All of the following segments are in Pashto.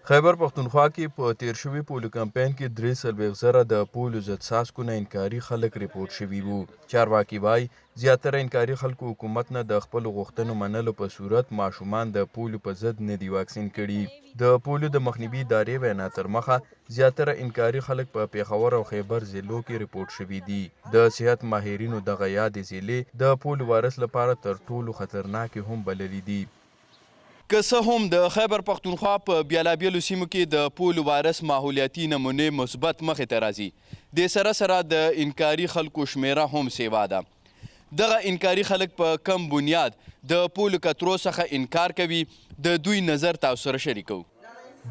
خیبر پښتونخوا کې په تیر شوي پولو کمپاین کې 340,000 د پولو ضد څاڅکو نه انکاري خلک ریپورټ شوي وو. چارواکي وایي زیاتره انکاري خلکو حکومت نه د خپلو غوښتنو منلو په صورت ماشومان د پولو په ضد نه دي واکسین کړي. د پولو د مخنیوي ادارې وینا تر مخه زیاتره انکاري خلک په پیښور او خیبر ضلعو کې ریپورټ شوي دي. د صحت ماهرینو دغه یادې ضلعې د پولو وایرس لپاره تر ټولو خطرناکې هم بللي دي. که څه هم د خیبر پښتونخوا په بیلابیلو سیمو کې د پولو وایرس ماحولیاتي نمونې مثبت مخې ته راځي، د سره سره د انکاري خلکو شمیره هم سیوا ده. دغه انکاري خلک په کم بنیاد د پولو کترو څخه انکار کوي. د دوی نظر تاسو سره شریکو.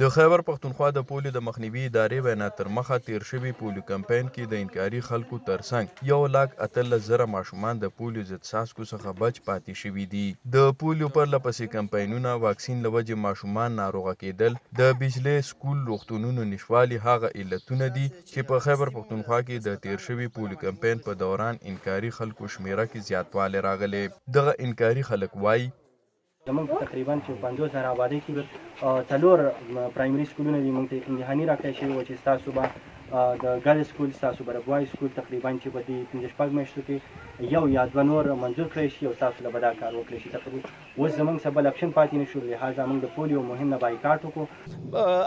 د خیبر پښتونخوا د پولو د مخنیوي ادارې وینا تر مخه تیر شوي پولو کمپاین کې د انکاري خلکو ترڅنګ 118,000 ماشومان د پولو ضد څاڅکو څخه بچ پاتې شوي دي. د پولو پرله پسې کمپاینونه، واکسین له وجې ماشومان ناروغه کېدل، د بجلي سکول روغتونونو نشتوالي هغه علتونه دي چې په خیبر پښتونخوا کې د تیر شوي پولو کمپاین په دوران انکاري خلکو شمیره کې زیاتوالی راغلی. دغه انکاري خلک وایي زمونږ تقریبا چې 50,000 آبادۍ کې 4 پرایمري سکولونه دي. موږ ته امتحاني راکړی شوي وه چې ستاسو به د ګرل سکول، ستاسو به د بوای سکول تقریبا چې به دې 15 میاشتو کې 1 یا 2 نور منظور کړی شي او ستاسو له به دا کار وکړی شي. تقریبا اوس زمونږ څه بل اپشن پاتې نه شو، لهذا موږ د پولیو مهم نه بایکاټ وکړو.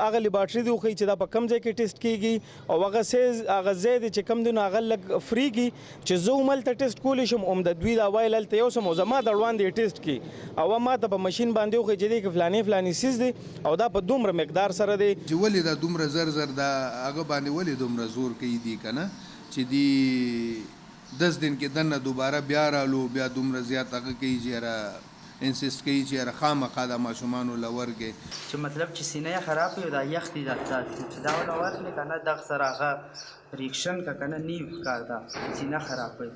هغه لیبارټري دي وښیي چې دا په کم ځای کې ټیسټ کیږي او هغه ځای دی چې کم دی نو هغه لږ فری کي چې زه هم هلته ټیسټ کولی شم، هم د دوی دا وایل هلته یوسم او زما د وړاندې ټیسټ کي او ما ته په ماشین باندې وښیي چې دی کې فلاني څیز دی او دا په دومره مقدار سره دی چې ولې دا دومره زر دا هغه باندې ولې دومره زور کوي دي که نه چې دی 10 दिन کې دننه دوباره بیا رالو بیا دومره زیات هغه کوي چې یاره انسیسټ کوي چې یاره خامخا د ماشومانو له ورکړي چې مطلب چې سینه یې خراب وي او دا یخ دي دا څاڅکي چې دا ونه ورکړي که نه دغه سره هغه ریکشن که که نه نیو ښکار ده سینه خراب وي.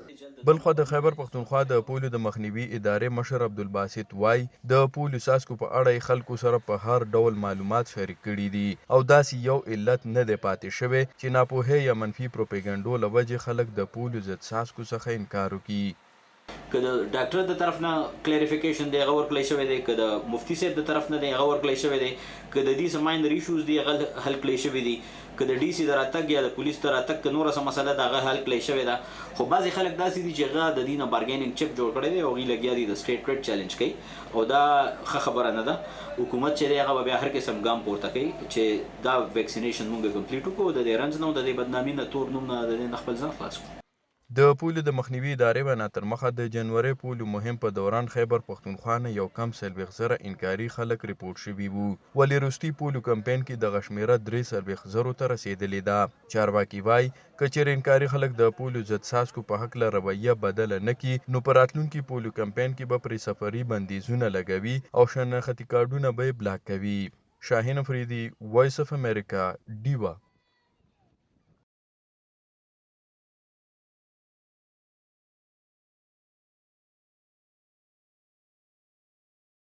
بلخوا د خیبر پښتونخوا د پولو د مخنیوي ادارې مشر عبدالباسط وایي د پولو څاڅکو په اړه یې خلکو سره په هر ډول معلومات شریک کړي دي او داسې یو علت نه دی پاتې شوی چې ناپوهۍ یا منفي پروپیګنډو له وجې خلک د پولو ضد څاڅکو څخه انکار وکړي. که د ډاکټر د طرف نه کلیریفیکیشن دی هغه ورکړی شوی دی، که د مفتي صاحب د طرف نه دی هغه ورکړی شوی دی، که د دې څه ماینر ایشوز دي هغه حل کړی شوي دي، که د ډي سي د راتګ یا د پولیس د راتګ که نوره څه مسله ده هغه حل کړی شوې ده. خو بعضې خلک داسې دي چې هغه د دې نه بارګیننګ چپ جوړ کړی دی او هغوی لګیا دي د سټیټ ریټ چیلنج کوي او دا ښه خبره نه ده. حکومت چې دی هغه به بیا هر قسم ګام پورته کوي چې دا ویکسینیشن مونږ کمپلیټ وکړو، د دې رنځ نه او د دې بدنامي نه تور نوم نه د دې نه خپل ځان خلاص کړو. د پولو د مخنیوي ادارې وینا تر مخه د جنوري پولو مهم په دوران خیبر پښتونخوا نه یو کم 40,000 انکاري خلک ریپورټ شوي وو، ولې وروستي پولو کمپاین کې دغه شمیره 43,000 ته رسیدلې ده. چارواکي وایي که چیرې انکاري خلک د پولو ضد څاڅکو په هکله رویه بدله نه کړي نو په راتلونکي پولو کمپاین کې به پرې سفري بندیزونه لګوي او شناختي کارډونه به یې بلاک کوي. شاهین افریدي، وایس اف امریکا، ډیوا.